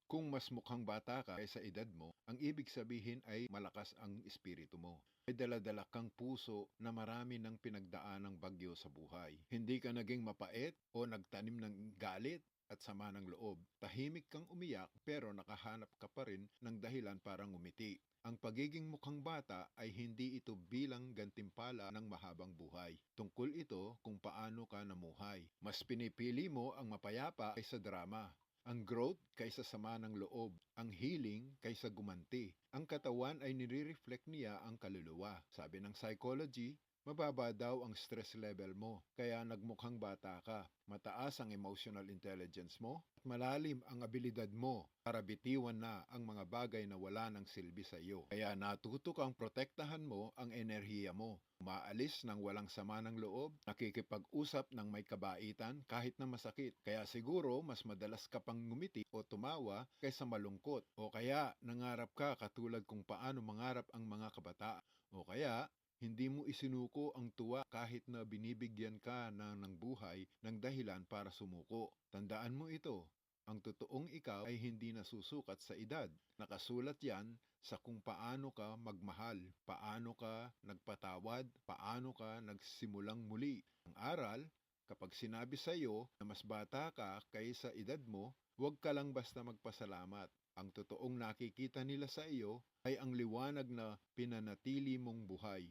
Kung mas mukhang bata ka kaysa edad mo, ang ibig sabihin ay malakas ang espiritu mo. May dala-dala kang puso na marami ng pinagdaanang bagyo sa buhay. Hindi ka naging mapait o nagtanim ng galit at sama ng loob. Tahimik kang umiyak pero nakahanap ka pa rin ng dahilan para ngumiti. Ang pagiging mukhang bata ay hindi ito bilang gantimpala ng mahabang buhay. Tungkol ito kung paano ka namuhay. Mas pinipili mo ang mapayapa kaysa drama, ang growth kaysa sama ng loob, ang healing kaysa gumanti. Ang katawan ay nire-reflect niya ang kaluluwa. Sabi ng psychology, mababa daw ang stress level mo, kaya nagmukhang bata ka. Mataas ang emotional intelligence mo, at malalim ang abilidad mo para bitiwan na ang mga bagay na wala ng silbi sa iyo. Kaya natuto kang protektahan mo ang enerhiya mo. Umaalis ng walang sama ng loob, nakikipag-usap ng may kabaitan kahit na masakit. Kaya siguro mas madalas ka pang ngumiti o tumawa kaysa malungkot. O kaya nangarap ka katulad kung paano mangarap ang mga kabataan. O kaya hindi mo isinuko ang tuwa kahit na binibigyan ka ng buhay ng dahilan para sumuko. Tandaan mo ito. Ang totoong ikaw ay hindi nasusukat sa edad. Nakasulat yan sa kung paano ka magmahal, paano ka nagpatawad, paano ka nagsimulang muli. Ang aral, kapag sinabi sa iyo na mas bata ka kaysa edad mo, huwag ka lang basta magpasalamat. Ang totoong nakikita nila sa iyo ay ang liwanag na pinanatili mong buhay.